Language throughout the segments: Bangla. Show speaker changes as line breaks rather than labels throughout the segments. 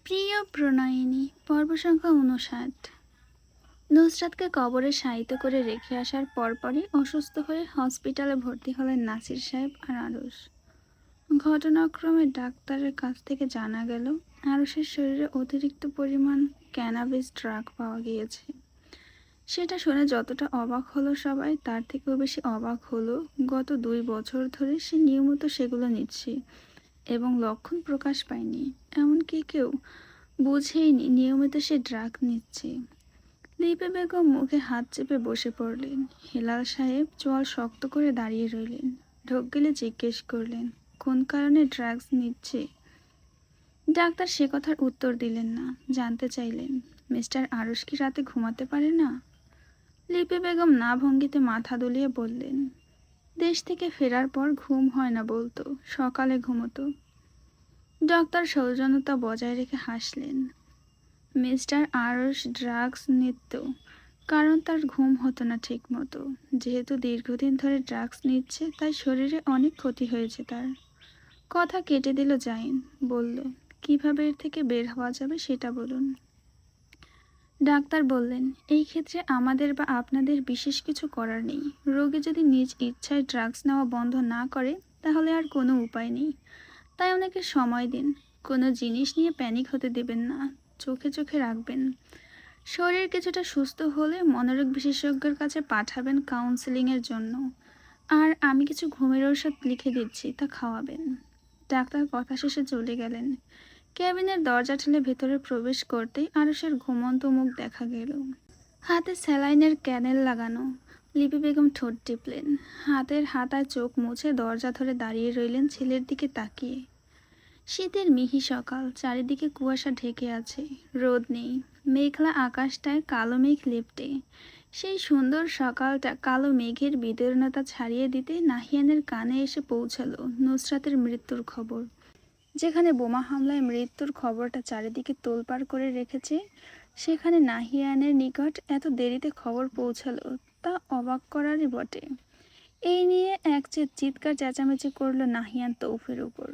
প্রিয় প্রণয়িনী পর্ব সংখ্যা ৫৯। নুসরাতকে কবরে শায়িত করে রেখে আসার পরপরই অসুস্থ হয়ে হসপিটালে ভর্তি হলেন নাসির সাহেব আর আরুষ। ঘটনাক্রমে ডাক্তারের কাছ থেকে জানা গেল আরুষের শরীরে অতিরিক্ত পরিমাণ ক্যানাবিস ড্রাগ পাওয়া গিয়েছে। সেটা শুনে যতটা অবাক হলো সবাই, তার থেকেও বেশি অবাক হলো গত ২ বছর ধরে সে নিয়মিত সেগুলো নিচ্ছে এবং লক্ষণ প্রকাশ পায়নি। এমনকি কেউ বুঝেইনি নিয়মিত সে ড্রাগ নিচ্ছে। লিপি বেগম মুখে হাত চেপে বসে পড়লেন। হেলাল সাহেব চোয়াল শক্ত করে দাঁড়িয়ে রইলেন। ঢোক গেলে জিজ্ঞেস করলেন, কোন কারণে ড্রাগস নিচ্ছে? ডাক্তার সে কথার উত্তর দিলেন না। জানতে চাইলেন, মিস্টার আরুষ কি রাতে ঘুমাতে পারে না? লিপি বেগম না ভঙ্গিতে মাথা দুলিয়ে বললেন, দেশ থেকে ফেরার পর ঘুম হয় না বলতো, সকালে ঘুমোতো। ডাক্তার সৌজন্যতা বজায় রেখে হাসলেন। মিস্টার আরুষ ড্রাগস নিত কারণ তার ঘুম হতো না ঠিক মতো। যেহেতু দীর্ঘদিন ধরে ড্রাগস নিচ্ছে তাই শরীরে অনেক ক্ষতি হয়েছে তার। কথা কেটে দিল জাইন। বলল, কিভাবে এর থেকে বের হওয়া যাবে সেটা বলুন। ডাক্তার বললেন, এই ক্ষেত্রে আমাদের বা আপনাদের বিশেষ কিছু করার নেই। রোগী যদি নিজ ইচ্ছায় ড্রাগস নেওয়া বন্ধ না করে তাহলে আর কোনো উপায় নেই। তাই অনেকে সময় দিন। কোনো জিনিস নিয়ে প্যানিক হতে দেবেন না। চোখে চোখে রাখবেন। শরীর কিছুটা সুস্থ হলে মনোরোগ বিশেষজ্ঞের কাছে পাঠাবেন কাউন্সেলিংয়ের জন্য। আর আমি কিছু ঘুমের ঔষধ লিখে দিচ্ছি, তা খাওয়াবেন। ডাক্তার কথা শেষে চলে গেলেন। কেবিনের দরজা ঠেলে ভেতরে প্রবেশ করতেই আরুষের ঘুমন্ত মুখ দেখা গেল। হাতে স্যালাইনের ক্যানেল লাগানো। লিপি বেগম ঠোঁট টিপলেন। হাতের হাতায় চোখ মুছে দরজা ধরে দাঁড়িয়ে রইলেন ছেলের দিকে তাকিয়ে। শীতের মিহি সকাল, চারিদিকে কুয়াশা ঢেকে আছে। রোদ নেই। মেঘলা আকাশটায় কালো মেঘ লেপ্টে। সেই সুন্দর সকালটা কালো মেঘের বিদীর্ণতা ছাড়িয়ে দিতে নাহিয়ানের কানে এসে পৌঁছালো নুসরাতের মৃত্যুর খবর। যেখানে বোমা হামলায় মৃত্যুর খবরটা চারিদিকে তোলপাড় করে রেখেছে, সেখানে নাহিয়ানের নিকট এত দেরিতে খবর পৌঁছালো, তা অবাক করারই বটে। এই নিয়ে এক চিৎকার চেঁচামেচি করলো নাহিয়ান তৌফের উপর।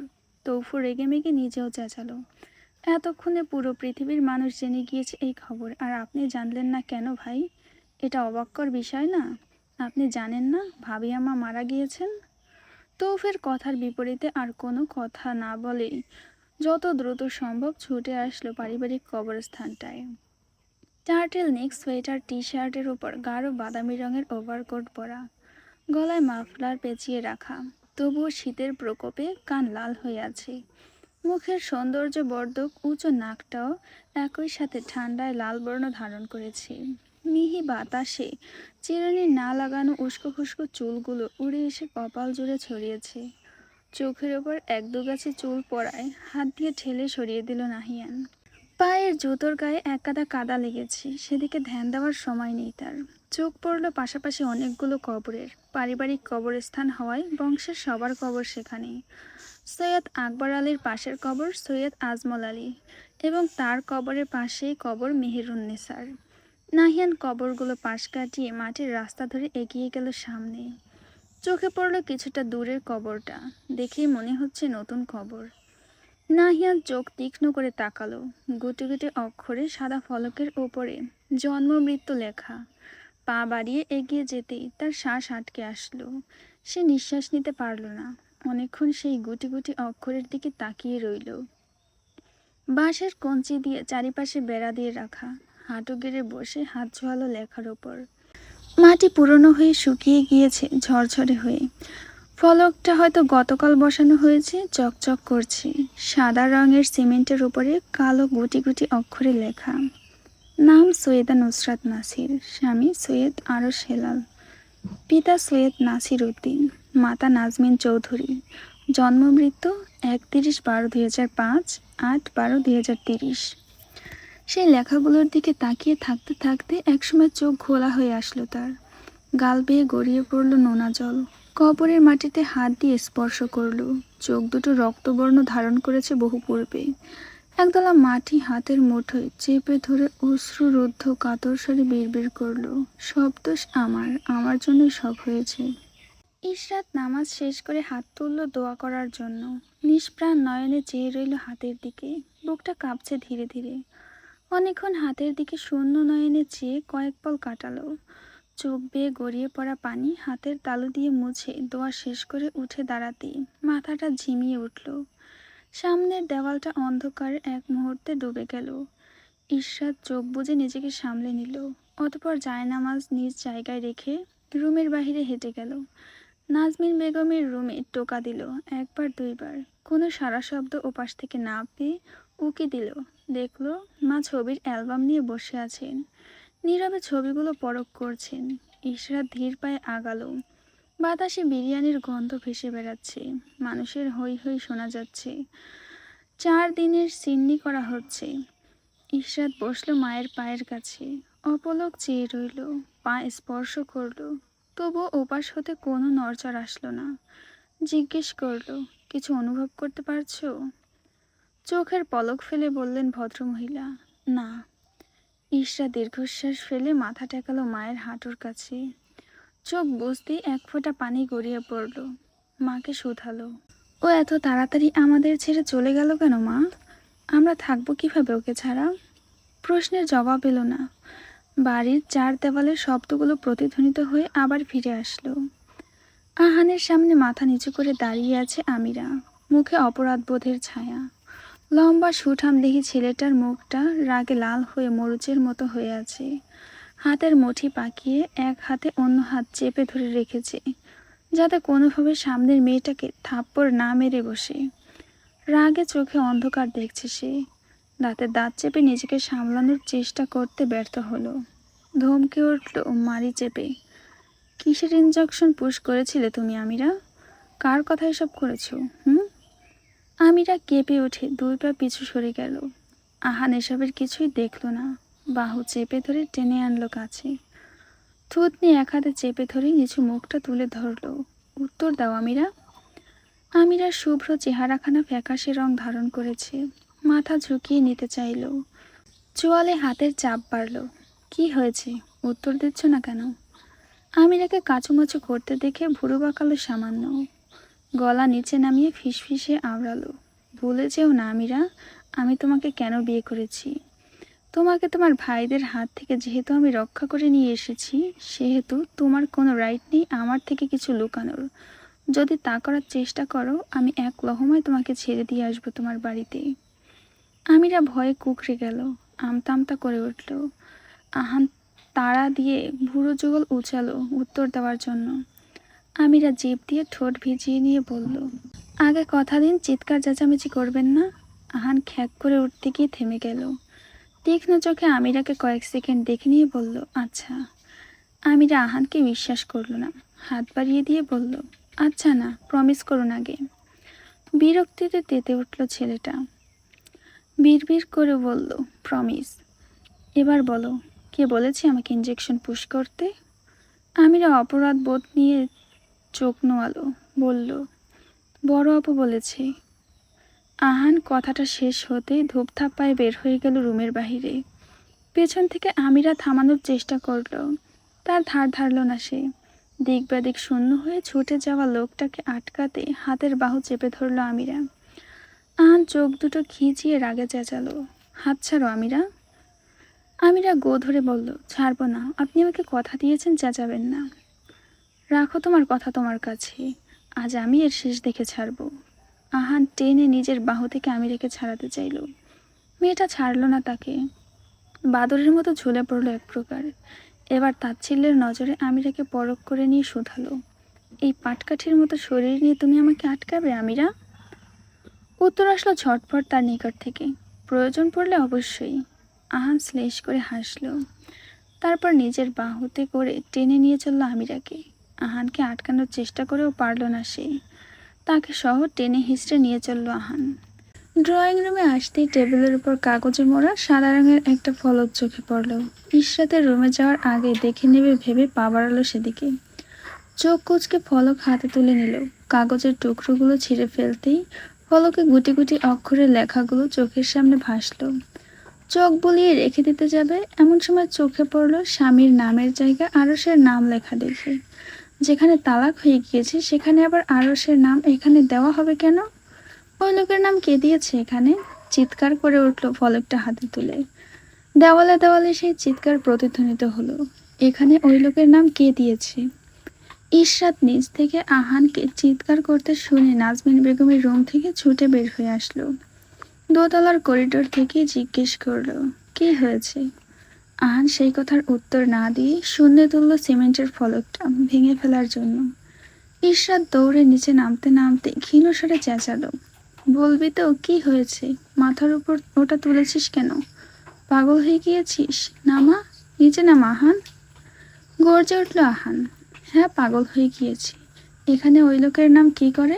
তৌফু রেগেমেগে নিজেও চেঁচালো, এতক্ষণে পুরো পৃথিবীর মানুষ জেনে গিয়েছে এই খবর, আর আপনি জানলেন না কেন ভাই? এটা অবাক্যর বিষয় না? আপনি জানেন না ভাবি আমা মারা গিয়েছেন? তৌফের কথার বিপরীতে আর কোনো কথা না বলেই যত দ্রুত সম্ভব ছুটে আসলো পারিবারিক কবরস্থানটায়। টার্টেল নেক সোয়েটার টি শার্টের উপর গাঢ় বাদামি রঙের ওভারকোট পরা, গলায় মাফলার পেঁচিয়ে রাখা, তবুও শীতের প্রকোপে কান লাল হয়ে আছে। মুখের সৌন্দর্য বর্ধক উঁচু নাকটাও একই সাথে ঠান্ডায় লাল বর্ণ ধারণ করেছে। মিহি বাতাসে চিরুনি না লাগানো উস্কো খুস্কো চুলগুলো উড়ে এসে কপাল জুড়ে ছড়িয়েছে। চোখের ওপর এক দুগাছি চুল পড়ায় হাত দিয়ে ঠেলে সরিয়ে দিল নাহিয়ান। পায়ের জুতোর গায়ে এক কাদা কাদা লেগেছে, সেদিকে ধ্যান দেওয়ার সময় নেই তার। চোখ পড়ল পাশাপাশি অনেকগুলো কবরের। পারিবারিক কবরস্থান হওয়ায় বংশের সবার কবর সেখানে। সৈয়দ আকবর আলীর পাশের কবর সৈয়দ আজমল আলী, এবং তার কবরের পাশেই কবর মেহেরুন্নেসার। নাহিয়ান কবরগুলো পাশ কাটিয়ে মাটির রাস্তা ধরে এগিয়ে গেল সামনে। চোখে পড়ল কিছুটা দূরের কবরটা। দেখেই মনে হচ্ছে নতুন কবর। নাহিয়ান চোখ তীক্ষ্ণ করে তাকালো। গুটি গুটি অক্ষরে সাদা ফলকের ওপরে জন্ম মৃত্যু লেখা। পা বাড়িয়ে এগিয়ে যেতেই তার শ্বাস আটকে আসলো। সে নিঃশ্বাস নিতে পারল না। অনেকক্ষণ সেই গুটি গুটি অক্ষরের দিকে তাকিয়ে রইল। বাঁশের কঞ্চি দিয়ে চারিপাশে বেড়া দিয়ে রাখা। হাঁটু গেড়ে বসে হাত ছোঁয়ালো লেখার ওপর। মাটি পুরনো হয়ে শুকিয়ে গিয়েছে ঝরঝরে হয়ে। ফলকটা হয়তো গতকাল বসানো হয়েছে, চকচক করছে। সাদা রঙের সিমেন্টের উপরে কালো গুটি গুটি অক্ষরে লেখা, নাম সৈয়দা নুসরাত নাসির, স্বামী সৈয়দ আরশ হেলাল, পিতা সৈয়দ নাসির উদ্দিন, মাতা নাজমিন চৌধুরী, জন্ম মৃত্যু 31/12/2005, 8/12/2030। সেই লেখাগুলোর দিকে তাকিয়ে থাকতে থাকতে একসময় চোখ ঘোলা হয়ে আসলো তার। গাল বেয়ে গড়িয়ে পড়ল নোনা জল। কবরের মাটিতে হাত দিয়ে স্পর্শ করল। চোখ দুটো রক্তবর্ণ ধারণ করেছে বহু পূর্বে। একদলা মাটি হাতের মুঠোয় চেপে ধরে অশ্রুরুদ্ধ কাতর স্বরে বিড়বিড় করল, সব দোষ আমার, আমার জন্যই সব হয়েছে। ইশরাত নামাজ শেষ করে হাত তুলল দোয়া করার জন্য। নিষ্প্রাণ নয়নে চেয়ে রইল হাতের দিকে। বুকটা কাঁপছে ধীরে ধীরে। অনেকক্ষণ হাতের দিকে শূন্য নয়নে চেয়ে কয়েক পল কাটালো। চোখ বেয়ে গড়িয়ে পড়া পানি হাতের তালু দিয়ে মুছে দোয়া শেষ করে উঠে দাঁড়াতেই মাথাটা ঝিমিয়ে উঠল। সামনের দেওয়ালটা অন্ধকারে এক মুহূর্তে ডুবে গেল। ইশরাত চোখ বুজে নিজেকে সামলে নিল। অতঃপর জায়নামাজ নিজ জায়গায় রেখে রুমের বাহিরে হেঁটে গেল। নাজমিন বেগমের রুমে টোকা দিল একবার দুইবার। কোনো সাড়া শব্দ ওপাশ থেকে না পেয়ে উকি দিল। দেখলো মা ছবির অ্যালবাম নিয়ে বসে আছেন, নীরবে ছবিগুলো পরখ করছেন। ইশরাত ধীর পায়ে আগালো। বাতাসে বিরিয়ানির গন্ধ ভেসে বেড়াচ্ছে। মানুষের হৈ হৈ শোনা যাচ্ছে। 4 দিনের সিন্নি করা হচ্ছে। ইশরাত বসলো মায়ের পায়ের কাছে। অপলক চেয়ে রইল। পা স্পর্শ করলো। তবুও ওপাশ হতে কোনো নড়চড় আসলো না। জিজ্ঞেস করলো, কিছু অনুভব করতে পারছো? চোখের পলক ফেলে বললেন ভদ্রমহিলা, না। ইশরা দীর্ঘশ্বাস ফেলে মাথা টেকালো মায়ের হাঁটুর কাছে। চোখ বুজতেই এক ফোঁটা পানি গড়িয়ে পড়ল। মাকে শুধালো, ও এত তাড়াতাড়ি আমাদের ছেড়ে চলে গেল কেন মা? আমরা থাকবো কিভাবে ওকে ছাড়া? প্রশ্নের জবাব এলো না। বাড়ির 4 দেওয়ালের শব্দগুলো প্রতিধ্বনিত হয়ে আবার ফিরে আসলো। আহানের সামনে মাথা নিচু করে দাঁড়িয়ে আছে আমিরা, মুখে অপরাধবোধের ছায়া। লম্বা সুঠামদেহী ছেলেটার মুখটা রাগে লাল হয়ে মরুচের মতো হয়ে আছে। হাতের মুঠি পাকিয়ে এক হাতে অন্য হাত চেপে ধরে রেখেছে, যাতে কোনোভাবে সামনের মেয়েটাকে থাপ্পড় না মেরে বসে। রাগে চোখে অন্ধকার দেখছে সে। দাঁতে দাঁত চেপে নিজেকে সামলানোর চেষ্টা করতে ব্যর্থ হলো। ধমকে উঠল মারি চেপে, কিসের ইনজেকশন পুশ করেছিলে তুমি আমিরা? কার কথা এসব করেছো? আমিরা কেঁপে উঠে 2 পা পিছু সরে গেল। আহান এসবের কিছুই দেখলো না। বাহু চেপে ধরে টেনে আনলো কাছে। থুতনি এক হাতে চেপে ধরে নিচু মুখটা তুলে ধরলো। উত্তর দাও আমিরা। আমিরার শুভ্র চেহারাখানা ফ্যাকাশে রং ধারণ করেছে। মাথা ঝুঁকিয়ে নিতে চাইল। চোয়ালে হাতের চাপ বাড়ল। কি হয়েছে, উত্তর দিচ্ছ না কেন? আমিরাকে কাচুমাচু করতে দেখে ভুরু বাঁকালো সামান্য। গলা নিচে নামিয়ে ফিসফিসে আওড়ালো, ভুলে যেও না আমিরা, আমি তোমাকে কেন বিয়ে করেছি। তোমাকে তোমার ভাইদের হাত থেকে যেহেতু আমি রক্ষা করে নিয়ে এসেছি, সেহেতু তোমার কোনো রাইট নেই আমার থেকে কিছু লুকানোর। যদি তা করার চেষ্টা করো, আমি এক লহমায় তোমাকে ছেড়ে দিয়ে আসবো তোমার বাড়িতে। আমিরা ভয়ে কুঁকড়ে গেল। আমতা আমতা করে উঠল। আহান তাড়া দিয়ে ভুরু যুগল উচালো উত্তর দেওয়ার জন্য। আমিরা জিভ দিয়ে ঠোঁট ভিজিয়ে নিয়ে বলল, আগে কথা দিন চিৎকার চেঁচামেচি করবেন না। আহান খ্যাক করে উঠতে গিয়ে থেমে গেল। তীক্ষ্ণ চোখে আমিরাকে কয়েক সেকেন্ড দেখে নিয়ে বলল, আচ্ছা। আমিরা আহানকে বিশ্বাস করল না। হাত বাড়িয়ে দিয়ে বলল, আচ্ছা না, প্রমিস করুন আগে। বিরক্তিতে তেতে উঠল ছেলেটা। বিড়বিড় করে বলল, প্রমিস। এবার বলো, কে বলেছে আমাকে ইঞ্জেকশন পুশ করতে? আমিরা অপরাধ বোধ নিয়ে চোখ নোয়ালো। বলল, বড় আপু বলেছে। আহান কথাটা শেষ হতেই ধূপধাপ পায়ে বের হয়ে গেল রুমের বাহিরে। পেছন থেকে আমিরা থামানোর চেষ্টা করল। তার ধার ধারল না সে। দিক বেদিক শূন্য হয়ে ছুটে যাওয়া লোকটাকে আটকাতে হাতের বাহু চেপে ধরল আমিরা। আহান চোখ দুটো খিঁচিয়ে রাগে চেঁচালো, হাত ছাড়ো আমিরা। আমিরা গো ধরে বলল, ছাড়বো না, আপনি আমাকে কথা দিয়েছেন, চেঁচাবেন না। রাখো তোমার কথা তোমার কাছে, আজ আমি এর শেষ দেখে ছাড়ব। আহান টেনে নিজের বাহু থেকে আমিরাকে ছাড়াতে চাইল। মেয়েটা ছাড়ল না তাকে। বাদরের মতো ঝুলে পড়ল এক প্রকার। এবার তাচ্ছিল্যের নজরে আমিরাকে পরখ করে নিয়ে শুধালো, এই পাটকাঠির মতো শরীর নিয়ে তুমি আমাকে আটকাবে আমিরা? উত্তর আসলো ঝটপট তার নিকট থেকে, প্রয়োজন পড়লে অবশ্যই। আহান শ্লেষ করে হাসল। তারপর নিজের বাহুতে করে টেনে নিয়ে চলল আমিরাকে। আহানকে আটকানোর চেষ্টা করেও পারল না সে। তাকে সহ টেনে হিঁচড়ে নিয়ে চলল আহান। ড্রয়িং রুমে আসতেই টেবিলের উপর কাগজে মোড়া সাদা রঙের একটা ফলক চোখে পড়ল। ইশরাতের রুমে যাওয়ার আগে দেখে নেবে ভেবে পা বাড়ালো সেদিকে। চোখ কুচকে ফলক হাতে তুলে নিল। কাগজের টুকরোগুলো ছিঁড়ে ফেলতেই ফলকে গুটি গুটি অক্ষরে লেখাগুলো চোখের সামনে ভাসল। চোখ বুলিয়ে রেখে দিতে যাবে এমন সময় চোখে পড়ল স্বামীর নামের জায়গায় আরশের নাম লেখা দেখে। যেখানে তালাক হয়ে গিয়েছে সেখানে আবার আরসের নাম এখানে দেওয়া হবে কেন? ওই লোকের নাম কে দিয়েছে এখানে? চিৎকার করে উঠল ফলকটা হাতে তুলে। দেওয়ালে দেওয়ালে সেই চিৎকার প্রতিধ্বনিত হলো। এখানে ওই লোকের নাম কে দিয়েছে? ইশরাত নিজ থেকে আহানকে চিৎকার করতে শুনে নাজমিন বেগমের রুম থেকে ছুটে বের হয়ে আসলো। দোতলার করিডোর থেকে জিজ্ঞেস করলো, কি হয়েছে? আহান সেই কথার উত্তর না দিয়ে শূন্যে তুলল সিমেন্টের ফলকটা ভেঙে ফেলার জন্য। ইশরাত দৌড়ে নিচে নামতে নামতে ক্ষীণ স্বরে চেঁচালো, বলবি তো কি হয়েছে? মাথার উপর ওটা তুলেছিস কেন? পাগল হয়ে গিয়েছিস? নামা, নিচে নামা আহান। গর্জে উঠল আহান। হ্যাঁ, পাগল হয়ে গিয়েছি। এখানে ওই লোকের নাম কি করে?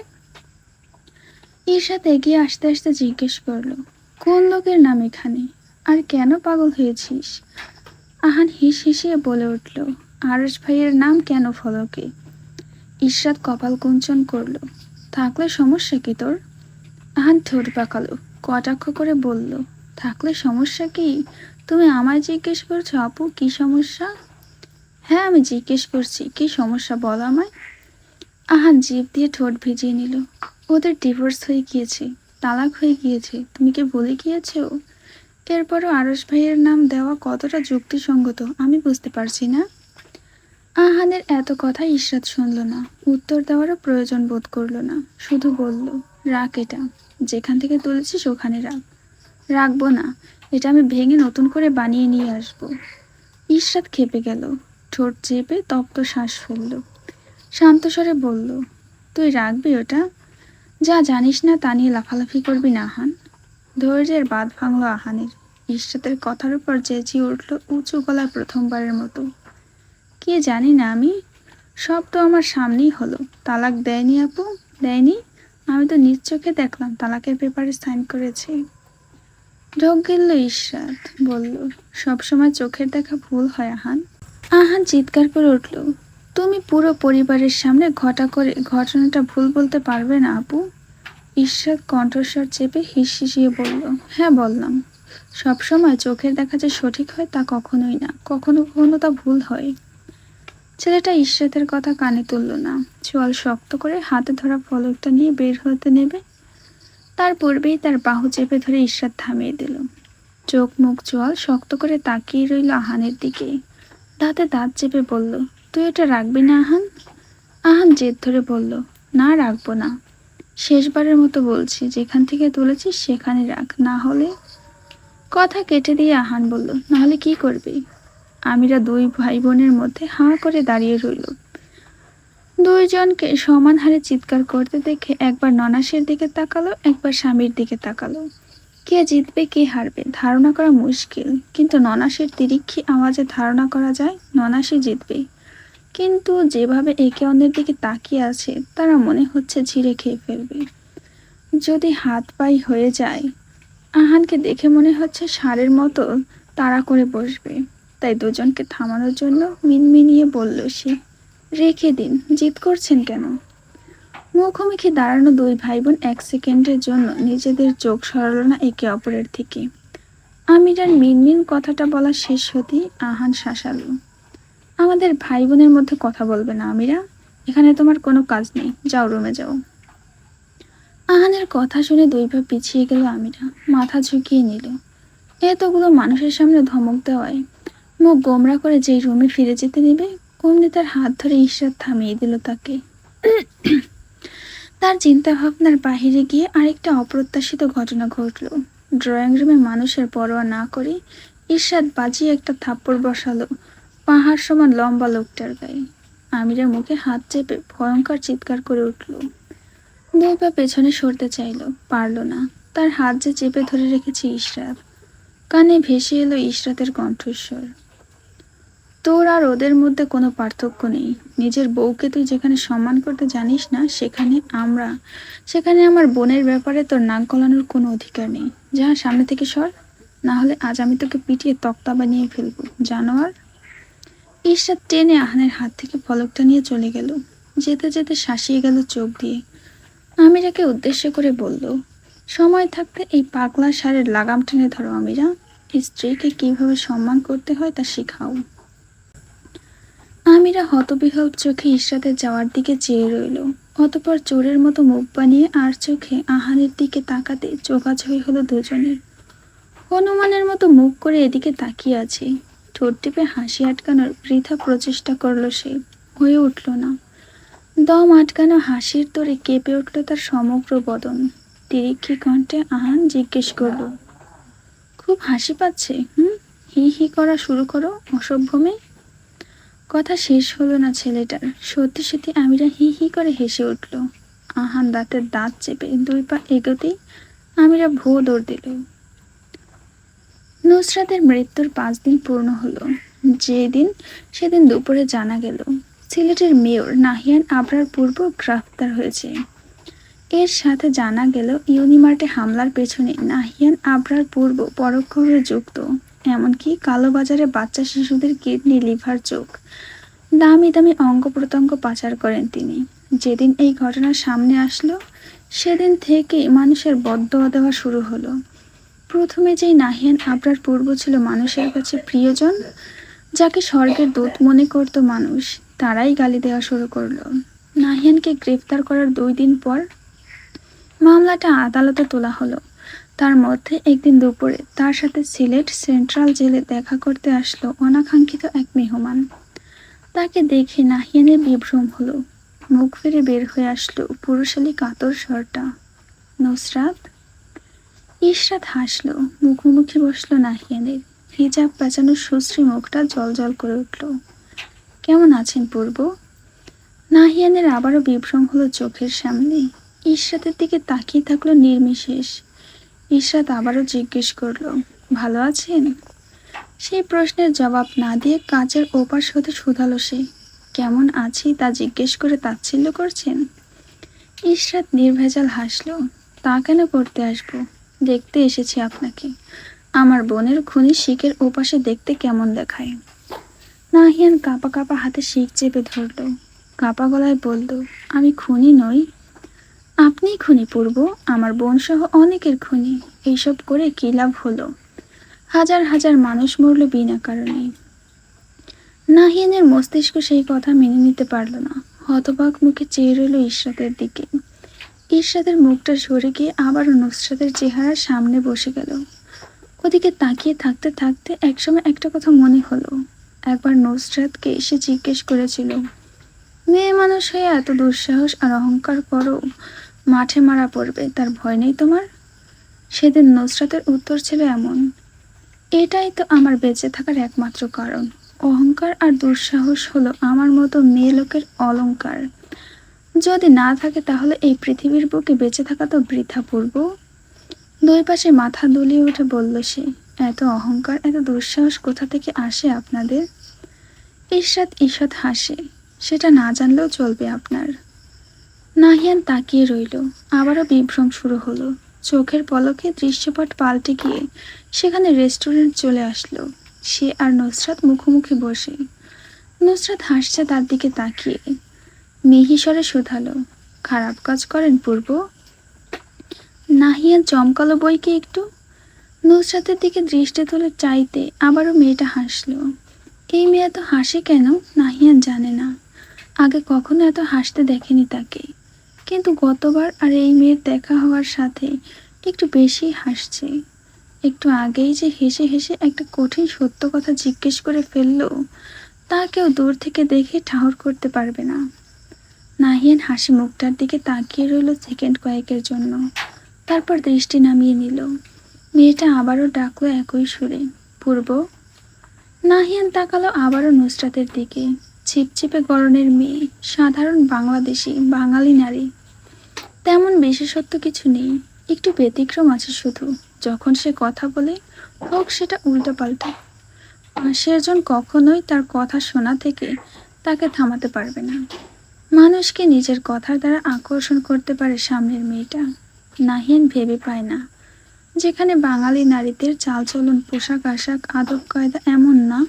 ঈর্ষাদ এগিয়ে আসতে আসতে জিজ্ঞেস করলো, কোন লোকের নাম এখানে? আর কেন পাগল হয়েছিস? আহান হিস হিসিয়ে বলে উঠল, আরশ ভাইয়ের নাম কেন ফলকে? ঈর্ষাদ কপাল কুঞ্চন করলো, থাকলে সমস্যা কি তোর? আহান ঠোঁট পাকালো, কটাক্ষ করে বলল, থাকলে সমস্যা কি? তুমি আমায় জিজ্ঞেস করছো আপু, কি সমস্যা? হ্যাঁ, আমি জিজ্ঞেস করছি, কি সমস্যা বল আমায়। আহান জিভ দিয়ে ঠোঁট ভিজিয়ে নিল। ওদের ডিভোর্স হয়ে গিয়েছে, তালাক হয়ে গিয়েছে, তুমি কি বলে গিয়েছো? এরপরও আরশ ভাইয়ের নাম দেওয়া কতটা যুক্তিসঙ্গত আমি বুঝতে পারছি না। আহানের এত কথা ইশরাত শুনল না, উত্তর দেওয়ারও প্রয়োজন বোধ করলো না, শুধু বলল, রাখ এটা, যেখান থেকে তুলেছিস ওখানে রাখ। রাখবো না, এটা আমি ভেঙে নতুন করে বানিয়ে নিয়ে আসবো। ইশরাত খেপে গেল, ঠোঁট চেপে তপ্ত শ্বাস ফেলল। শান্ত স্বরে বলল, তুই রাখবি ওটা? যা জানিস না তা নিয়ে লাফালাফি করবি না আহান। ধৈর্যের বাঁধ ভাঙল আহানের। ইশরাতের কথার উপর চেঁচিয়ে উঠল উঁচু গলায় প্রথমবারের মতো, কি জানি না আমি? সব তো আমার সামনেই হলো। তালাক দেয়নি আপু, দেয়নি। আমি তো নিজ চোখে দেখলাম তালাকের পেপারে সাইন করেছে। ঢোক গিলল ইশরাত, বলল, সবসময় চোখের দেখা ভুল হয় আহান। আহান চিৎকার করে উঠল, তুমি পুরো পরিবারের সামনে ঘটনাটা ভুল বলতে পারবে না আপু? ইশরাত কণ্ঠস্বর চেপে হিসিয়ে বলল, হ্যাঁ বললাম। সবসময় চোখের দেখা যে সঠিক হয় তা কখনোই না, কখনো কখনো তা ভুল হয়। ছেলেটা ইশরাতের কথা কানে তুলল না, চোয়াল শক্ত করে হাতে ধরা ফলকটা নিয়ে বের হতে নেবে, তার পূর্বেই তার বাহু চেপে ধরে ইশরাত থামিয়ে দিল। চোখ মুখ চোয়াল শক্ত করে তাকিয়ে রইল আহানের দিকে। দাঁতে দাঁত চেপে বলল, তুই এটা রাখবি না আহান? আহান জেদ ধরে বলল, না রাখবো না। শেষবারের মতো বলছি, যেখান থেকে তুলেছিস সেখানে রাখ, না হলে। কথা কেটে দিয়ে আহান বলল, না হলে কি করবি? আমিরা দুই ভাই বোনের মধ্যে হাঁ করে দাঁড়িয়ে রইল। দুইজনকে সমান হারে চিৎকার করতে দেখে একবার ননাসের দিকে তাকালো, একবার স্বামীর দিকে তাকালো। কে জিতবে কে হারবে ধারণা করা মুশকিল, কিন্তু ননাসের তিরিক্ষি আওয়াজে ধারণা করা যায় ননাসই জিতবে। কিন্তু যেভাবে একে অন্যের দিকে তাকিয়ে আছে তারা মনে হচ্ছে ছিঁড়ে খেয়ে ফেলবে। যদি হাত পাই হয়ে যায়, আহানকে দেখে মনে হচ্ছে ষাঁড়ের মতো তাড়া করে বসবে। তাই দুজনকে থামানোর জন্য মিনমিনিয়ে বলল সে, রেখে দিন, জিদ করছেন কেন? মুখোমুখি দাঁড়ানো দুই ভাই বোন এক সেকেন্ডের জন্য নিজেদের চোখ সরালো না একে অপরের থেকে। আমিরার মিনমিন কথাটা বলা শেষ হতেই আহান শাসালো, আমাদের ভাই বোনের মধ্যে কথা বলবে না আমিরা, এখানে তোমার কোনো কাজ নেই, যাও রুমে যাও। আহানের কথা শুনে দুই পা পিছিয়ে গেল আমিরা, মাথা ঝুঁকিয়ে নিল। এতগুলো মানুষের সামনে ধমক দেওয়ায় মুখ গোমরা করে যেই রুমে ফিরে যেতে নেবে, অমনি তার হাত ধরে ইশরাত থামিয়ে দিল তাকে। তার চিন্তা ভাবনার বাহিরে গিয়ে আরেকটা অপ্রত্যাশিত ঘটনা ঘটল। ড্রয়িং রুমে মানুষের পরোয়া না করে ইশরাত বাজিয়ে একটা থাপ্পড় বসালো পাহাড় সমান লম্বা লোকটার গায়ে। আমিরের মুখে হাত চেপে ভয়ঙ্কর চিৎকার করে উঠল। দুই পা পেছনে সরতে চাইল, পারল না। তার হাত যে চেপে ধরে রেখেছে ইশরাত। কানে ভেসে এলো ইশরাতের কণ্ঠস্বর, তোর আর ওদের মধ্যে কোনো পার্থক্য নেই। নিজের বউকে তুই যেখানে সম্মান করতে জানিস না সেখানে আমার বোনের ব্যাপারে তোর নাক গলানোর কোনো অধিকার নেই। যা সামনে থেকে সর, না হলে আজ আমি তোকে পিটিয়ে তক্তা বানিয়ে ফেলবো, জানোয়ার। ইশরাত টেনে আহানের হাত থেকে ফলকটা নিয়ে চলে গেল। যেতে যেতে শাসিয়ে গেল চোখ দিয়ে। আমিরাকে উদ্দেশ্য করে বলল, সময় থাকতে এই পাগলা ষাঁড়ের লাগাম টেনে ধরো আমিরা, স্ত্রীকে কিভাবে সম্মান করতে হয় তা শেখাও। আমিরা হতবিহ্বল চোখে ইশরাতের যাওয়ার দিকে চেয়ে রইল। অতঃপর চোরের মতো মুখ বানিয়ে আর চোখে আহানের দিকে তাকাতে চোখাচোখি হলো দুজনের। হনুমানের মতো মুখ করে এদিকে তাকিয়ে আছে। ঠোঁট টিপে হাসি আটকানোর বৃথা প্রচেষ্টা করল সে, হয়ে উঠল না। দম আটকানো হাসির তোড়ে কেঁপে উঠল তার সমগ্র বদন। তিরিক্ষি কণ্ঠে আহান জিজ্ঞেস করল, খুব হাসি পাচ্ছে? হি হি করা শুরু করো, অসভ্য মেয়ে। কথা শেষ হলো না ছেলেটার, সত্যি সত্যি আমিরা হি হি করে হেসে উঠল। আহান দাঁতের দাঁত চেপে 2 পা এগোতেই আমিরা ভো দৌড় দিল। নুসরাতের মৃত্যুর 5 দিন পূর্ণ হলো। সেদিন দুপুরে জানা গেল সিলেটের মেয়র নাহিয়ান আবরার পূর্ব গ্রেফতার হয়েছে। এর সাথে জানা গেল ইউনিমার্টে হামলার পেছনে নাহিয়ান আবরার পূর্ব পরোক্ষভাবে যুক্ত। এমনকি কালোবাজারে বাচ্চা শিশুদের কিডনি, লিভার, চোখ, দামি দামি অঙ্গ প্রত্যঙ্গ পাচার করেন তিনি। যেদিন এই ঘটনা সামনে আসলো সেদিন থেকে মানুষের বদদোয়া দেওয়া শুরু হলো। প্রথমে যেই নাহিয়ান আবরার পূর্ব ছিল মানুষের কাছে প্রিয়জন, যাকে স্বর্গের দূত মনে করত মানুষ, তারাই গালি দেওয়া শুরু করলো। নাহিয়ানকে গ্রেফতার করার 2 দিন পর মামলাটা আদালতে তোলা হলো। তার মধ্যে একদিন দুপুরে তার সাথে সিলেট সেন্ট্রাল জেলে দেখা করতে আসলো অনাকাঙ্ক্ষিত এক মেহমান। তাকে দেখে নাহিয়ানের বিভ্রম হলো। মুখ ফিরে বের হয়ে আসলো পুরুষালী কাতর স্বরটা, নুসরাত। ইশরাত হাসলো, মুখোমুখি বসলো নাহিয়ানের। হিজাব পেঁচানো সুশ্রী মুখটা জলজল করে উঠল। কেমন আছেন পূর্ব? নাহিয়ানের আবারও বিভ্রম হলো চোখের সামনে। ইশরাতের দিকে তাকিয়ে থাকলো নির্বিশেষ। ইশরাত আবারও জিজ্ঞেস করলো, ভালো আছেন? সেই প্রশ্নের জবাব না দিয়ে কাচের ওপাশ হতে শুধালো সে, কেমন আছি তা জিজ্ঞেস করে তাচ্ছিল্য করছেন? ইশরাত নির্ভেজাল হাসলো, তা কেন করতে আসবো? দেখতে এসেছি আপনাকে। আমার বোনের খুনি শিখের ওপাশে দেখতে কেমন দেখায়? নাহিয়ান কাঁপা কাঁপা হাতে শিখ চেপে ধরল, কাঁপা গলায় বলল, আমি খুনি নই। আপনিই খুনি পূর্ব, আমার বোন সহ অনেকের খুনি। এইসব করে কি লাভ হলো? হাজার হাজার মানুষ মরল বিনা কারণে। নাহিয়ানের মস্তিষ্ক সেই কথা মেনে নিতে পারল না। হতবাক মুখে চেয়ে রইল ইশরাতের দিকে। ইশরাতের মুখটা সরে গিয়ে আবারও নুসরাতের চেহারার সামনে বসে গেল। ওদিকে তাকিয়ে থাকতে থাকতে একসময় একটা কথা মনে হলো। একবার নুসরাতকে এসে জিজ্ঞেস করেছিল, মেয়ে মানুষ হয়ে এত দুঃসাহস আর অহংকার করো, মাঠে মারা পড়বে, তার ভয় নেই তোমার? সেদিন নুসরাতের উত্তর ছিল এমন, এটাই তো আমার বেঁচে থাকার একমাত্র কারণ। অহংকার আর দুঃসাহস হলো আমার মতো মেয়ে লোকের অলংকার। যদি না থাকে তাহলে এই পৃথিবীর বুকে বেঁচে থাকা তো বৃথা পূর্ব। 2 পাশে মাথা দুলিয়ে উঠে বলল সে, এত অহংকার, এত দুঃসাহস কোথা থেকে আসে আপনাদের? ইশরাত ঈষৎ হাসে, সেটা না জানলেও চলবে আপনার। নাহিয়ান তাকিয়ে রইল। আবারও বিভ্রম শুরু হলো। চোখের পলকে দৃশ্যপট পাল্টে গিয়ে সেখানে রেস্টুরেন্ট চলে আসলো। সে আর নুসরাত মুখোমুখি বসে। নুসরাত হাসছে তার দিকে তাকিয়ে। মিহিস্বরে শুধালো, খারাপ কাজ করেন পূর্ব? নাহিয়ান চমকালো বইকে একটু। নুসরাতের দিকে দৃষ্টি তুলে চাইতে আবারও মেয়েটা হাসলো। এই মেয়ে এত হাসে কেন নাহিয়ান জানে না। আগে কখনো এত হাসতে দেখেনি তাকে, কিন্তু গতবার আর এই মেয়ের দেখা হওয়ার সাথে একটু বেশি হাসছে। একটু আগেই যে হেসে হেসে একটা কঠিন সত্য কথা জিজ্ঞেস করে ফেললো, তা কেউ দূর থেকে দেখে ঠাহর করতে পারবে না। নাহিয়ান হাসি মুখটার দিকে তাকিয়ে রইল সেকেন্ড কয়েকের জন্য, তারপর দৃষ্টি নামিয়ে নিল। মেয়েটা আবারও ডাকলো একই সুরে, পূর্ব। নাহিয়ান তাকালো আবারও নুসরাতের দিকে। ছিপছিপে গড়নের মেয়ে, সাধারণ বাংলাদেশি, বাঙালি নারী। তেমন বিশেষত্ব কিছু নেই, একটু ব্যতিক্রম আছে শুধু। যখন সে কথা বলে, হোক সেটা উল্টোপাল্টা, পাশের জন কখনোই তার কথা শোনা থেকে তাকে থামাতে পারবে না। মানুষকে নিজের কথার দ্বারা আকর্ষণ করতে পারে সামনের মেয়েটা। নাহিয়ান ভেবে পায় না, যেখানে বাঙালি নারীদের চালচলন, পোশাক আশাক, আদব কায়দা এমন না,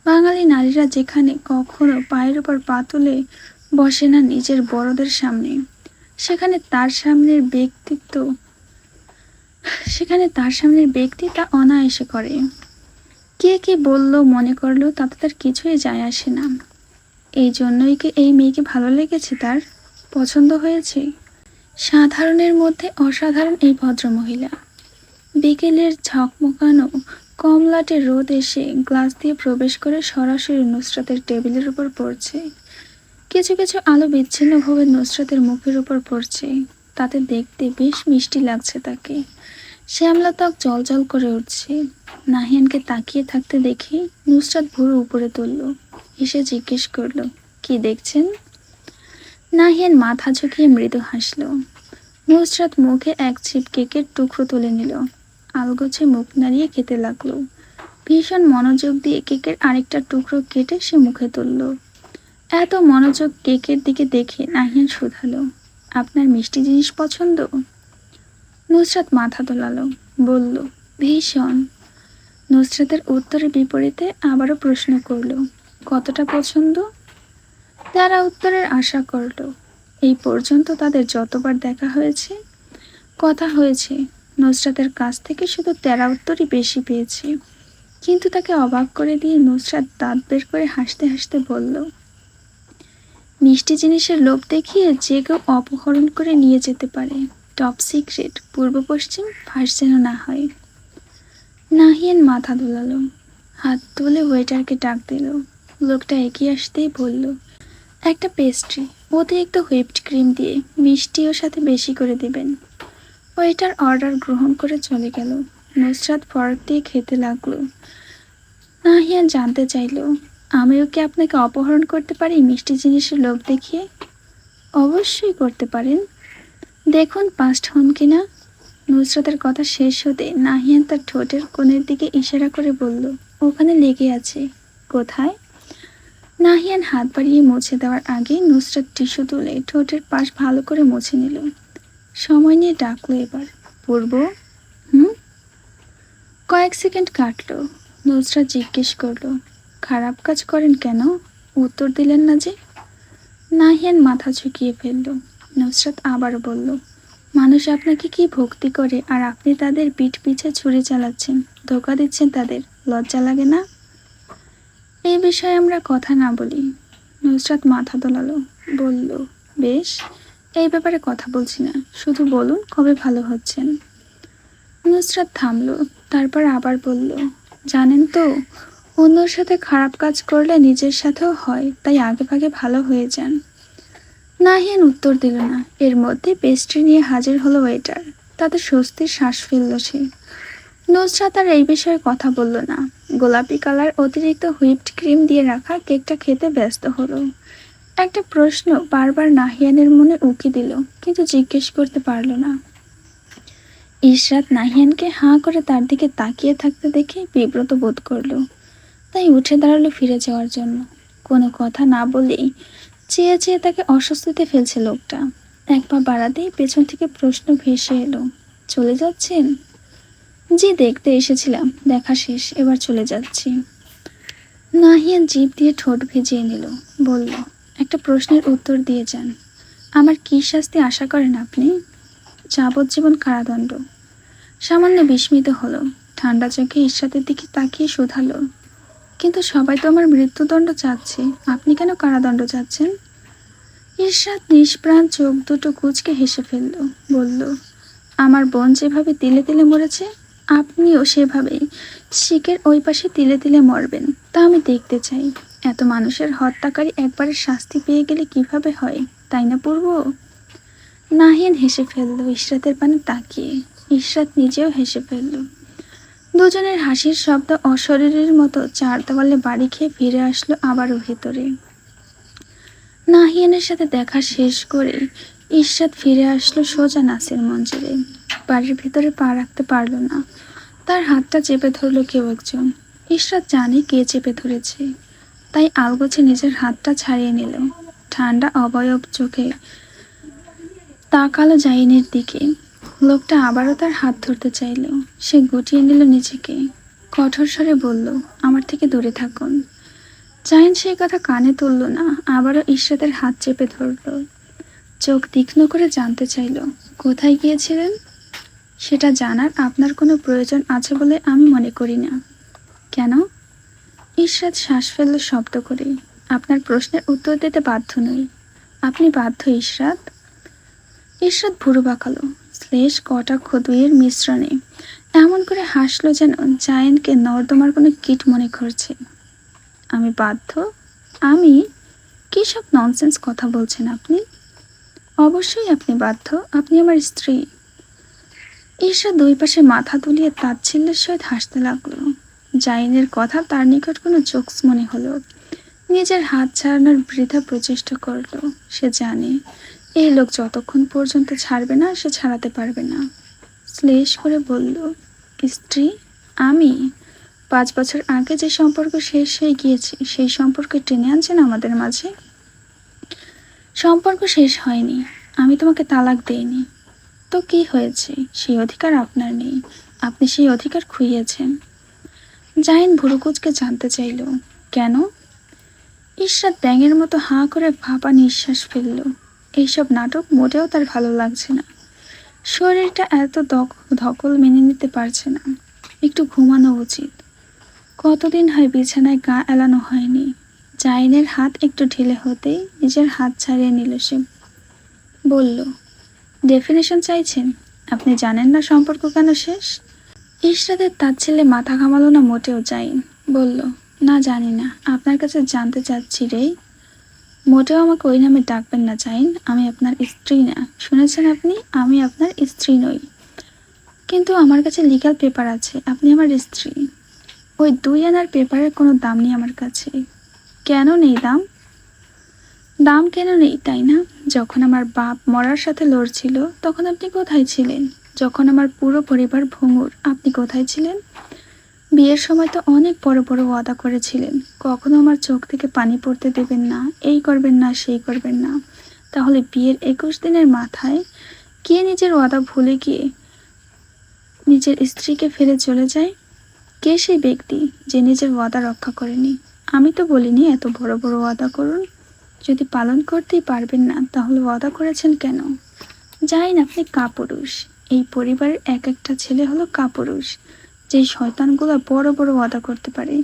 বাঙালি নারীরা যেখানে কখনো পায়ের উপর পা তুলে বসে না নিজের বড়দের সামনে, সেখানে তার সামনের ব্যক্তি তা অনায়াসে করে। কে কি বললো মনে করলো তাতে তার কিছুই যায় আসে না। এই জন্যই কি এই মেয়েকে ভালো লেগেছে, তার পছন্দ হয়েছে? সাধারণের মধ্যে অসাধারণ এই ভদ্রমহিলা। বিকেলের ঝকমকানো কমলাটে রোদ এসে গ্লাস দিয়ে প্রবেশ করে সরাসরি নুসরাতের টেবিলের উপর পড়ছে। কিছু কিছু আলো বিচ্ছিন্নভাবে নুসরাতের মুখের উপর পড়ছে। তাতে দেখতে বেশ মিষ্টি লাগছে তাকে। শ্যামলা ত্বক জলজল করে উঠছে। নাহিয়ানকে তাকিয়ে থাকতে দেখে নুসরাত ভুরু উপরে তুলল, এসে জিজ্ঞেস করল, কি দেখছেন? নাহিয়ান মাথা ঝুঁকিয়ে মৃদু হাসল। নুসরাত মুখে এক ছিপ কেকের টুকরো তুলে নিল, আলগোছে মুখ নাড়িয়ে খেতে লাগলো। ভীষণ মনোযোগ দিয়ে কেকের আরেকটা টুকরো কেটে সে মুখে তুলল। এত মনোযোগ কেকের দিকে দেখে নাহিয়ান শুধালো, আপনার মিষ্টি জিনিস পছন্দ? নুসরাত মাথা দোলালো, বলল, ভীষণ। নুসরাতের উত্তরের বিপরীতে আবারও প্রশ্ন করল, কতটা পছন্দ? তারা উত্তরের আশা করল। এই পর্যন্ত তাদের যতবার দেখা হয়েছে, কথা হয়েছে, নুসরাতের কাছ থেকে শুধু তেরা উত্তরই বেশি পেয়েছে। কিন্তু তাকে অবাক করে দিয়ে নুসরাত দাঁত বের করে হাসতে হাসতে বলল, মিষ্টি জিনিসের লোভ দেখিয়ে যে কেউ অপহরণ করে নিয়ে যেতে পারে। টপ সিক্রেট, পূর্ব পশ্চিম ফাঁস যেন না হয়। নাহিয়ান মাথা দোলালো, হাত তুলে ওয়েটারকে ডাক দিল। লোকটা এগিয়ে আসতেই বলল, একটা পেস্ট্রি, অতিরিক্ত হুইপড ক্রিম দিয়ে, মিষ্টিও সাথে বেশি করে দিবেন। ওয়েটার অর্ডার গ্রহণ করে চলে গেল। নুসরাত ফরক দিয়ে খেতে লাগলো। নাহিয়ান জানতে চাইল, আমিও কি আপনাকে অপহরণ করতে পারি মিষ্টি জিনিসের লোভ দেখিয়ে? অবশ্যই করতে পারেন, দেখুন পাস্ট হন কিনা। নুসরাতের কথা শেষ হতে নাহিয়ান তার ঠোঁটের কোণের দিকে ইশারা করে বলল, ওখানে লেগে আছে। কোথায়? নাহিয়ান হাত বাড়িয়ে মুছে দেওয়ার আগে নুসরাত টিস্যু তুলে ঠোঁটের পাশ ভালো করে মুছে নিল। সময় নিয়ে ডাকলো এবার, পূর্ব। হুম। কয়েক সেকেন্ড কাটলো। নুসরাত জিজ্ঞেস করলো, খারাপ কাজ করেন কেন? উত্তর দিলেন না যে। নাহিয়ান মাথা ঝুঁকিয়ে ফেলল। নুসরাত আবারও বলল, মানুষ আপনাকে কি ভক্তি করে আর আপনি তাদের পিঠ পিছে ছুরি চালাচ্ছেন, ধোকা দিচ্ছেন তাদের, লজ্জা লাগে না? এই বিষয়ে আমরা কথা না বলি। নুসরাত মাথা দোলালো, বলল, বেশ, এই ব্যাপারে কথা বলছি না, শুধু বলুন কবে ভালো হচ্ছেন। নুসরাত থামলো, তারপর আবার বলল, জানেন তো, অন্যর সাথে খারাপ কাজ করলে নিজের সাথেও হয়, তাই আগে ভাগে ভালো হয়ে যান। নাহিয়ান উত্তর দিল না। এর মধ্যে পেস্ট্রি নিয়ে হাজির হলো ওয়েটার। তাতে স্বস্তির শ্বাস ফেলল সে। নুসরাত আর এই বিষয়ে কথা বলল না। গোলাপি কালার অতিরিক্ত হুইপড ক্রিম দিয়ে রাখা কেকটা খেতে ব্যস্ত হলো। একটা প্রশ্ন বারবার নাহিয়ানের মনে উকি দিল, কিন্তু জিজ্ঞেস করতে পারল না। ইশরাত নাহিয়ানকে হাঁ করে তার দিকে তাকিয়ে থাকতে দেখে বিব্রত বোধ করলো। তাই উঠে দাঁড়ালো ফিরে যাওয়ার জন্য। কোনো কথা না বলেই চেয়ে চেয়ে তাকে অস্বস্তিতে ফেলছে লোকটা। এক পা বাড়াতেই পেছন থেকে প্রশ্ন ভেসে এলো, চলে যাচ্ছেন? জি, দেখতে এসেছিলাম, দেখা শেষ, এবার চলে যাচ্ছি। নাহিয়ান জিভ দিয়ে ঠোঁট ভিজিয়ে নিল, বলল, একটা প্রশ্নের উত্তর দিয়ে যান। আমার কী শাস্তি আশা করেন আপনি? যাবজ্জীবন কারাদণ্ড। সামান্য বিস্মিত হলো। ঠান্ডা চোখে ইশরাতের দিকে তাকিয়ে শোধালো, কিন্তু সবাই তো আমার মৃত্যুদণ্ড চাচ্ছে, আপনি কেন কারাদণ্ড চাচ্ছেন? ইশরাত নিষ্প্রাণ চোখ দুটো কুঁচকে হেসে ফেলল, বলল, আমার বোন যেভাবে তিলে তিলে মরেছে, আপনিও সেভাবেই শিকের ওই পাশে তিলে তিলে মরবেন, তা আমি দেখতে চাই। এত মানুষের হত্যাকারী একবারে শাস্তি পেয়ে গেলে কিভাবে হয়, তাই না পূর্ব? নাহিয়ান হেসে ফেলল ইশরাতের পানে তাকিয়ে। ইশরাত নিজেও হেসে ফেলল। দুজনের হাসির শব্দ অশরীরের মতো চার দেওয়ালে বাড়ি খেয়ে ফিরে আসলো আবারও ভেতরে। নাহিয়ানের সাথে দেখা শেষ করে ইশরাত ফিরে আসলো সোজা নাসের মঞ্জিলে। বাড়ির ভেতরে পা রাখতে পারল না। তার হাতটা চেপে ধরল কেউ একজন। ইশরাত জানে কে চেপে ধরেছে, তাই আলগোছে নিজের হাতটা ছাড়িয়ে নিল। ঠান্ডা অবয়ব চোখে তাকালো জাইনের দিকে। লোকটা আবারও তার হাত ধরতে চাইল। সে গুটিয়ে নিল নিজেকে, কঠোর স্বরে বলল, আমার থেকে দূরে থাকুন। জাইন সেই কথা কানে তুলল না, আবারও ইশরাতের হাত চেপে ধরল। চোখ তীক্ষ্ণ করে জানতে চাইল, কোথায় গিয়েছিলেন? সেটা জানার আপনার কোনো প্রয়োজন আছে বলে আমি মনে করি না। কেন? ইশরাত শ্বাস ফেলল শব্দ করে। আপনার প্রশ্নের উত্তর দিতে বাধ্য নই। আপনি বাধ্য ইশরাত। ইশরাত ভুরু বাঁকালো, শ্লেষ কটাক্ষ দুইয়ের মিশ্রণে এমন করে হাসলো যেন জায়েনকে নর্দমার কোনো কীট মনে করছে। আমি বাধ্য? আমি? কী সব ননসেন্স কথা বলছেন আপনি? অবশ্যই আপনি বাধ্য, আপনি আমার স্ত্রী। ঈর্ষা দুই পাশে মাথা তুলিয়ে তাচ্ছিল্যের সহিত হাসতে লাগলো। জাইনের কথা তার নিকট কোনো জোকস মনে হলো। নিজের হাত ছাড়ানোর বৃথা প্রচেষ্টা করলো। সে জানে এই লোক যতক্ষণ পর্যন্ত ছাড়বে না সে ছাড়াতে পারবে না। শ্লেষ করে বলল, স্ত্রী? আমি? 5 বছর আগে যে সম্পর্ক শেষ হয়ে গিয়েছে সেই সম্পর্কে টেনে আনছেন আমাদের মাঝে? সম্পর্ক শেষ হয়নি, আমি তোমাকে তালাক দেইনি। তো কি হয়েছে? সেই অধিকার আপনার নেই, আপনি সেই অধিকার খুইয়েছেন। জাহিন ভুরুকুচকে জানতে চাইল, কেন? ইশরাত ব্যাঙের মতো হাঁ করে ভাপা নিঃশ্বাস ফেলল। এইসব নাটক মোটেও তার ভালো লাগছে না। শরীরটা এত ধকল মেনে নিতে পারছে না। একটু ঘুমানো উচিত। কতদিন হয় বিছানায় গা এলানো হয়নি। জাইনের হাত একটু ঢিলে হতেই নিজের হাত ছাড়িয়ে নিল সে। বলল, ডেফিনেশন চাইছেন? আপনি জানেন না সম্পর্ক কেন শেষ? ইশরাতের তাচ্ছিল্যে মাথা ঘামালো না মোটেও। জাইন বলল, না জানি না, আপনার কাছে জানতে চাচ্ছি রে। মোটেও আমাকে ওই নামে ডাকবেন না জাইন, আমি আপনার স্ত্রী না। শুনেছেন আপনি? আমি আপনার স্ত্রী নই। কিন্তু আমার কাছে লিগ্যাল পেপার আছে, আপনি আমার স্ত্রী। ওই 2 আনার পেপারের কোনো দাম নেই আমার কাছে। কেন নেই দাম? দাম কেন নেই তাই না? যখন আমার বাপ মরার সাথে লড়ছিল তখন আপনি কোথায় ছিলেন? যখন আমার পুরো পরিবার ভঙ্গুর আপনি কোথায় ছিলেন? বিয়ের সময় তো অনেক বড় বড় ওয়াদা করেছিলেন, কখনো আমার চোখ থেকে পানি পড়তে দেবেন না, এই করবেন না, সেই করবেন না। তাহলে বিয়ের 21 দিনের মাথায় কে নিজের ওয়াদা ভুলে গিয়ে নিজের স্ত্রীকে ফেলে চলে যায়? কে সেই ব্যক্তি যে নিজের ওয়াদা রক্ষা করেনি? আমি তো বলিনি এত বড় বড় ওয়াদা করুন। যদি পালন করতেই পারবেন না তাহলে ওয়াদা করেছেন কেন? জানেন আপনি কাপুরুষ। এই পরিবারের এক একটা ছেলে হলো কাপুরুষ, যে শয়তানগুলো বড় বড় ওয়াদা করতে পারে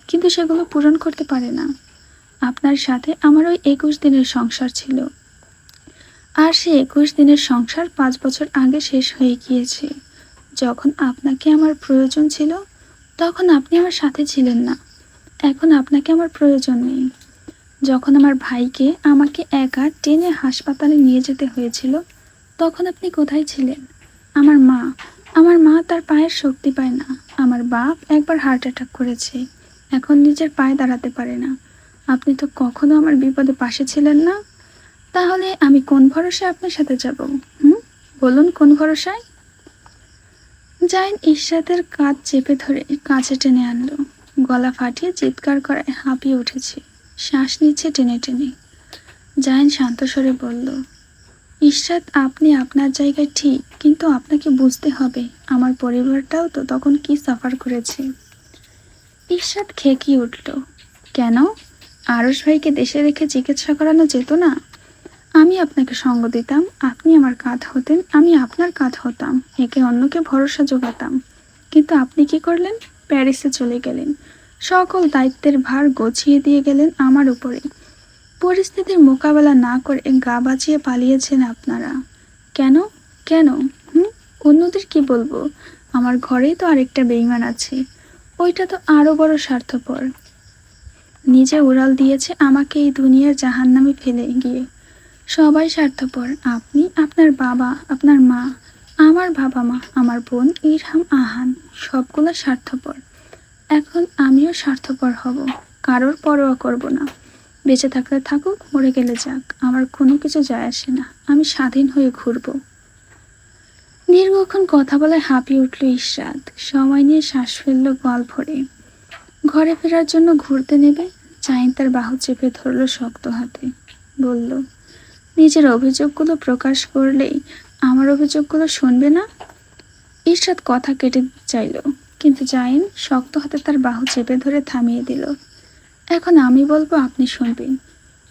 কিন্তু সেগুলো পূরণ করতে পারে না। আপনার সাথে আমার ওই 21 দিনের সংসার ছিল, আর সেই 21 দিনের সংসার 5 বছর আগে শেষ হয়ে গিয়েছে। যখন আপনাকে আমার প্রয়োজন ছিল তখন আপনি আমার সাথে ছিলেন না। এখন আপনাকে আমার প্রয়োজন নেই। যখন আমার ভাইকে আমাকে একা টেনে হাসপাতালে নিয়ে যেতে হয়েছিল তখন আপনি কোথায় ছিলেন? আমার মা তার পায়ের শক্তি পায় না। আমার বাপ একবার হার্ট অ্যাটাক করেছে, এখন নিজের পায়ে দাঁড়াতে পারে না। আপনি তো কখনো আমার বিপদে পাশে ছিলেন না। তাহলে আমি কোন ভরসায় আপনার সাথে যাব? বলুন, কোন ভরসায়? জাইন ইশরাতের কাঁধ চেপে ধরে কাছে টেনে আনলো। গলা ফাটিয়ে চিৎকার করায় হাঁপিয়ে উঠেছে, শ্বাস নিচ্ছে টেনে টেনে। জাইন শান্ত স্বরে বলল, ইশরাত, আপনি আপনার জায়গায় ঠিক, কিন্তু আপনাকে বুঝতে হবে আমার পরিবারটাও তো তখন কি সাফার করেছে। ইশরাত খেকিয়ে উঠল, কেন? আরশ ভাইকে দেশে রেখে চিকিৎসা করানো যেত না? আমি আপনাকে সঙ্গ দিতাম, আপনি আমার কাঁধ হতেন, আমি আপনার কাঁধ হতাম, একে অন্যকে ভরসা জোগাতাম। কিন্তু আপনি কি করলেন? প্যারিসে চলে গেলেন, সকল দায়িত্বের ভার গছিয়ে দিয়ে গেলেন আমার উপরে। পরিস্থিতির মোকাবেলা না করে গা বাঁচিয়ে পালিয়েছেন আপনারা। কেন? কেন? অন্যদের কি বলবো? আমার ঘরেই তো আরেকটা বেঈমান আছে, ওইটা তো আরো বড় স্বার্থপর। নিজে উড়াল দিয়েছে আমাকে এই দুনিয়ার জাহান্নামে ফেলে গিয়ে। সবাই স্বার্থপর, আপনি, আপনার বাবা, আপনার মা, আমার বাবা মা, আমার বোন ইরহাম, আহান, সবগুলো স্বার্থপর। এখন আমিও স্বার্থপর হব, কারোর পরোয়া করব না। বেঁচে থাকলে থাকুক, মরে গেলে যাক, আমার কোনো কিছু যায় আসে না, আমি স্বাধীন হয়ে ঘুরব। দীর্ঘক্ষণ কথা বলে হাঁপিয়ে উঠল ইশরাত। সময় নিয়ে শ্বাস ফেলল গল ভরে। ঘরে ফেরার জন্য ঘুরতে নেবে। জাইন তার বাহু চেপে ধরল শক্ত হাতে। বলল, নিজের অভিযোগগুলো প্রকাশ করলেই আমার অভিযোগগুলো শুনবে না? ইশরাত কথা কেটে চাইল, কিন্তু জাইন শক্ত হাতে তার বাহু চেপে ধরে থামিয়ে দিল। এখন আমি বলবো, আপনি শুনবেন।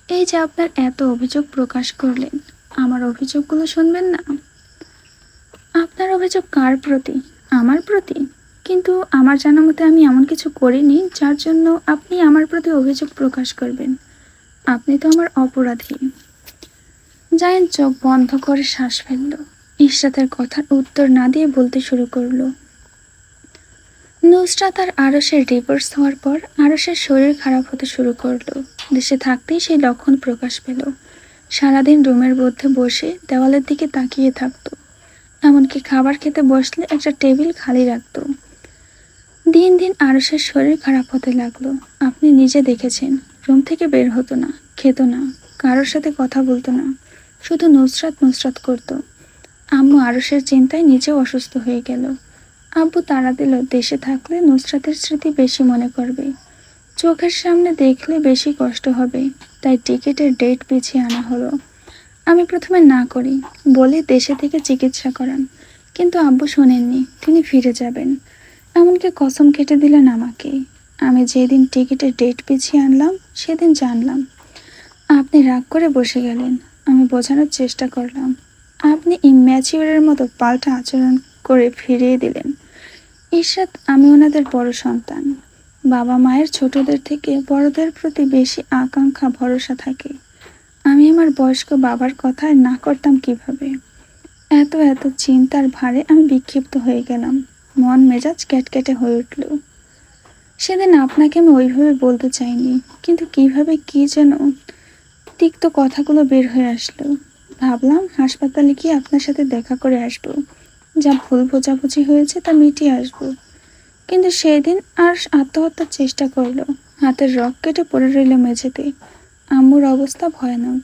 এই যে আপনার এত অভিযোগ প্রকাশ করলেন, আমার অভিযোগগুলো শুনবেন না? আপনার অভিযোগ কার প্রতি? আমার প্রতি? কিন্তু আমার জানা মতে আমি এমন কিছু করিনি যার জন্য আপনি আমার প্রতি অভিযোগ প্রকাশ করবেন। আপনি তো আমার অপরাধী। জায়েন চোখ বন্ধ করে শ্বাস ফেলল। ইশরাতের কথার উত্তর না দিয়ে বলতে শুরু করলো। নুসরাত আর আরশের ডিভোর্স হওয়ার পর আরশের শরীর খারাপ হতে শুরু করলো। দেশে থাকতেই সেই লক্ষণ প্রকাশ পেল। সারাদিন রুমের মধ্যে বসে দেওয়ালের দিকে তাকিয়ে থাকতো। এমনকি খাবার খেতে বসলে একটা টেবিল খালি রাখতো। দিন দিন আরশের শরীর খারাপ হতে লাগলো। আপনি নিজে দেখেছেন, রুম থেকে বের হতো না, খেত না, কারোর সাথে কথা বলতো না, শুধু নুসরাত নুসরাত করতো। আম্মু আরশের চিন্তায় নিজেও অসুস্থ হয়ে গেল। আব্বু তাড়া দিল, দেশে থাকলে নুসরাতের স্মৃতি বেশি মনে করবে, চোখের সামনে দেখলে বেশি কষ্ট হবে। তাই টিকিটের ডেট পিছিয়ে আনা হলো। আমি প্রথমে না করি, বলে দেশে থেকে চিকিৎসা করান, কিন্তু আব্বু শোনেননি, তিনি ফিরে যাবেন। এমনকি কসম কেটে দিলেন আমাকে। আমি যেদিন টিকিটের ডেট পিছিয়ে আনলাম সেদিন জানলাম। আপনি রাগ করে বসে গেলেন। আমি বোঝানোর চেষ্টা করলাম। আপনি ইম্যাচিওরের মতো পাল্টা আচরণ করে ফিরিয়ে দিলেন। ইশরাত, আমি ওনাদের বড় সন্তান। বাবা মায়ের ছোটদের থেকে বড়দের প্রতি বেশি আকাঙ্ক্ষা ভরসা থাকে। আমি আমার বয়স্ক বাবার কথায় না করতাম কিভাবে? এত এত চিন্তার ভারে আমি বিক্ষিপ্ত হয়ে গেলাম। মন মেজাজ ক্যাটকেটে হয়ে উঠল। সেদিন আপনাকে আমি ওইভাবে বলতে চাইনি, কিন্তু কিভাবে কি যেন তিক্ত কথাগুলো বের হয়ে আসলো। ভাবলাম হাসপাতালে গিয়ে আপনার সাথে দেখা করে আসবো, যা ভুল বোঝাবুঝি হয়েছে তা মিটিয়ে আসবো। কিন্তু সেদিন আর আত্মহত্যার চেষ্টা করলো। হাতের রক কেটে পড়ে রইল মেঝেতে। আম্মুর অবস্থা ভয়ানক,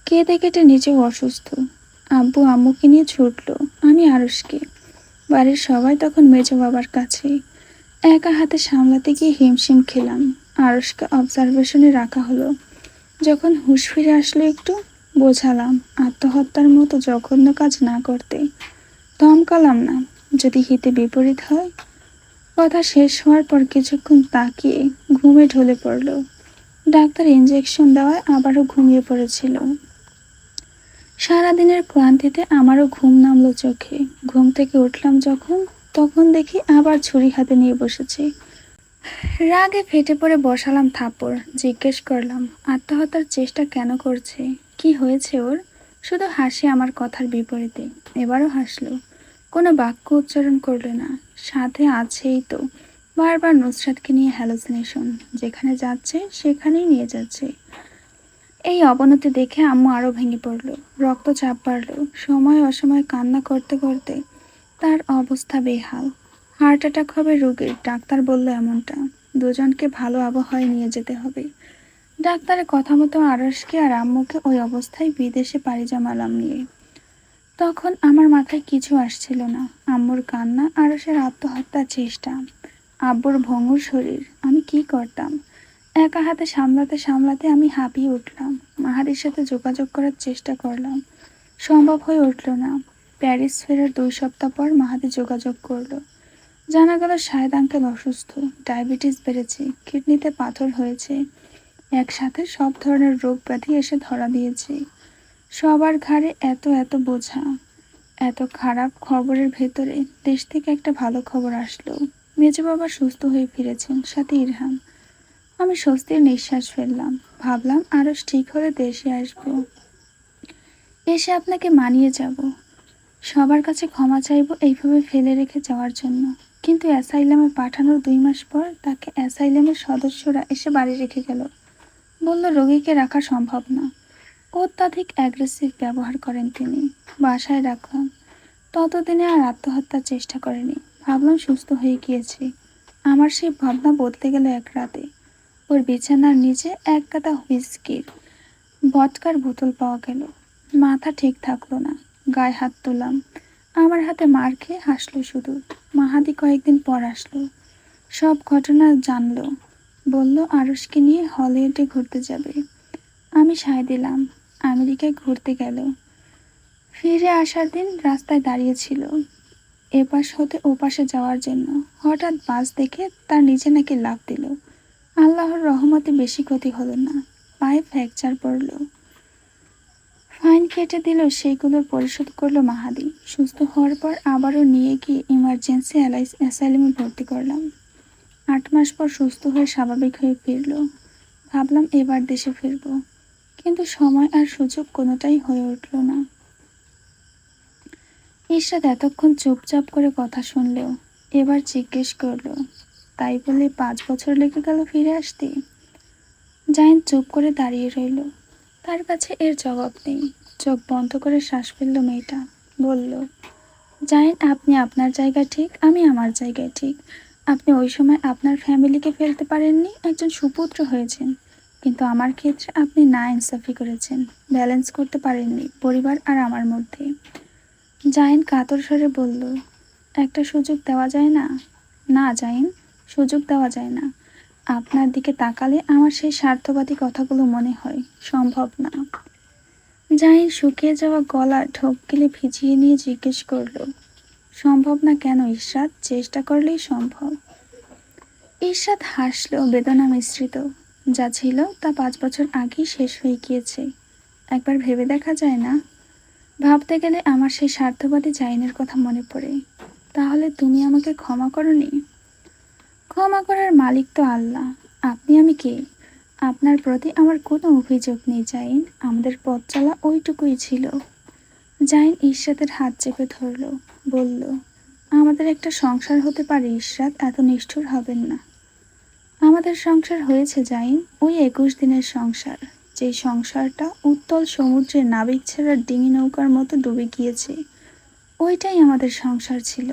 কেঁদে কেটে নিজেও অসুস্থ। আব্বু আম্মুকে নিয়ে ছুটলো, আমি আরশকে। বাড়ির সবাই তখন মেজো বাবার কাছে। একা হাতে সামলাতে গিয়ে হিমশিম খেলাম। আরশকে অবজারভেশনে রাখা হলো। যখন হুঁশ ফিরে আসলো একটু, বোঝালাম আত্মহত্যার মতো জঘন্য কাজ না করতে। ধমকালাম না, যদি হিতে বিপরীত হয়। কথা শেষ হওয়ার পর কিছুক্ষণ তাকিয়ে ঘুমে ঢলে পড়ল। ডাক্তার ইঞ্জেকশন দেওয়ায় আবারও ঘুমিয়ে পড়েছিল। সারাদিনের ক্লান্তিতে আমারও ঘুম নামলো চোখে। ঘুম থেকে উঠলাম যখন, তখন দেখি আবার ছুরি হাতে নিয়ে বসেছে। রাগে ফেটে পড়ে বসালাম থাপ্পড়। জিজ্ঞেস করলাম, আত্মহত্যার চেষ্টা কেন করছে? কি হয়েছে ওর? শুধু হাসি আমার কথার বিপরীতে। এবারও হাসলো, কোনো বাক্য উচ্চারণ করলো না। সাথে আছেই তো বারবার নুসরাতকে নিয়ে হ্যালুসিনেশন, যেখানে যাচ্ছে সেখানেই নিয়ে যাচ্ছে। এই অবনতি দেখে আম্মু আরো ভেঙে পড়লো, রক্তচাপ বাড়লো। সময় অসময় কান্না করতে করতে তার অবস্থা বেহাল। হার্ট অ্যাটাক হবে রোগীর, ডাক্তার বলল এমনটা। দুজনকে ভালো আবহাওয়ায় নিয়ে যেতে হবে। ডাক্তারের কথা মতো আরশকে আর আম্মুকে ওই অবস্থায় বিদেশে পাড়ি জমালাম নিয়ে। তখন আমার মাথায় কিছু আসছিল না। আম্মুর কান্না, আরশের আত্মহত্যার চেষ্টা, আব্বুর ভঙ্গুর শরীর। আমি কি করতাম? একা হাতে সামলাতে সামলাতে আমি হাঁপিয়ে উঠলাম। মাহাদির সাথে যোগাযোগ করার চেষ্টা করলাম, সম্ভব হয়ে উঠল না। প্যারিস ফেরার 2 সপ্তাহ পর মাহাদি যোগাযোগ করলো। জানা গেল শাহেদ আঙ্কেল অসুস্থ, ডায়াবেটিস বেড়েছে, কিডনিতে পাথর হয়েছে। একসাথে সব ধরনের রোগ ব্যাধি এসে ধরা দিয়েছে। সবার ঘাড়ে এত এত বোঝা। এত খারাপ খবরের ভেতরে দেশ থেকে একটা ভালো খবর আসলো। মেজো বাবা সুস্থ হয়ে ফিরেছেন, সাথে ইরহাম। আমি স্বস্তির নিঃশ্বাস ফেললাম। ভাবলাম আরশ ঠিক হলে দেশে আসবো, এসে আপনাকে মানিয়ে যাব, সবার কাছে ক্ষমা চাইবো এইভাবে ফেলে রেখে যাওয়ার জন্য। কিন্তু অ্যাসাইলামে পাঠানোর 2 মাস পর তাকে অ্যাসাইলামের সদস্যরা এসে বাড়ি রেখে গেল। বলল রোগীকে রাখা সম্ভব না, অত্যাধিক অ্যাগ্রেসিভ ব্যবহার করেন তিনি। বাসায় রাখলাম। ততদিনে আর আত্মহত্যার চেষ্টা করেনি। ভাবলাম সুস্থ হয়ে গিয়েছে। আমার সেই ভাবনা বদলে গেল এক রাতে। ওর বিছানার নিচে এক গাদা হুইস্কির ভদকার বোতল পাওয়া গেল। মাথা ঠিক থাকলো না, গায়ে হাত তুললাম। আমার হাতে মার খেয়ে হাসলো শুধু। মাহাদি কয়েকদিন পর আসলো, সব ঘটনা জানলো। বলল আরশকে নিয়ে হলিউডে ঘুরতে যাবে। আমি সায় দিলাম। আমেরিকায় ঘুরতে গেল। ফিরে আসার দিন রাস্তায় দাঁড়িয়েছিল এপাশ হতে ওপাশে যাওয়ার জন্য। হঠাৎ বাস দেখে তার নিচে নাকি লাফ দিল। আল্লাহর রহমতে বেশি ক্ষতি হলো না, পায়ে ফ্র্যাকচার পড়ল। ফাইন কেটে দিল, সেইগুলোর পরিশোধ করলো মাহাদি। সুস্থ হওয়ার পর আবারও নিয়ে গিয়ে ইমার্জেন্সি অ্যাসাইলামে ভর্তি করলাম। 8 মাস পর সুস্থ হয়ে স্বাভাবিক হয়ে ফিরল। ভাবলাম এবার দেশে ফিরবো। কিন্তু সময় আর সুযোগ কোনোটাই হয়ে উঠল না। ইশরাত এতক্ষণ চুপচাপ করে কথা শুনলেও এবার জিজ্ঞেস করলো, তাই বলে 5 বছর লেগে গেল ফিরে আসতে? জাহিন চুপ করে দাঁড়িয়ে রইল। তার কাছে এর জবাব নেই। চোখ বন্ধ করে শ্বাস ফেলল মেয়েটা। বলল, জাহিন, আপনি আপনার জায়গায় ঠিক, আমি আমার জায়গায় ঠিক। আপনি ওই সময় আপনার ফ্যামিলিকে ফেলতে পারেননি, একজন সুপুত্র হয়েছেন। কিন্তু আমার ক্ষেত্রে আপনি না ইনসাফি করেছেন, ব্যালেন্স করতে পারেননি পরিবার আর আমার মধ্যে। জাহিন কাতর স্বরে বলল, একটা সুযোগ দেওয়া যায় না? না জাহিন, সুযোগ দেওয়া যায় না। আপনার দিকে তাকালে আমার সেই স্বার্থবাদী কথাগুলো মনে হয়। সম্ভব না। জাহিন শুকিয়ে যাওয়া গলা ঢোক গিলে ভিজিয়ে নিয়ে জিজ্ঞেস করলো, সম্ভব না কেন ইশরাত? চেষ্টা করলেই সম্ভব। ইশরাত হাসল বেদনা মিশ্রিত। যা ছিল তা 5 বছর আগেই শেষ হয়ে গিয়েছে। একবার ভেবে দেখা যায় না? ভাবতে গেলে আমার সেই স্বার্থবাদী জাহিনের কথা মনে পড়ে। তাহলে তুমি আমাকে ক্ষমা করনি? ক্ষমা করার মালিক তো আল্লাহ। আপনি আমি কে? আপনার প্রতি আমার কোনো অভিযোগ নেই জাহিন। আমাদের পথ চলা ওইটুকুই ছিল। জাহিন ইশরাতের হাত চেপে ধরল। বলল, আমাদের একটা সংসার হতে পারে ইশরাত, এত নিষ্ঠুর হবেন না। আমাদের সংসার হয়েছে জাহিন, ওই 21 দিনের সংসার। যেই সংসারটা উত্তল সমুদ্রে নাবিক ছাড়া ডিঙি নৌকার মতো ডুবে গিয়েছে, ওইটাই আমাদের সংসার ছিল।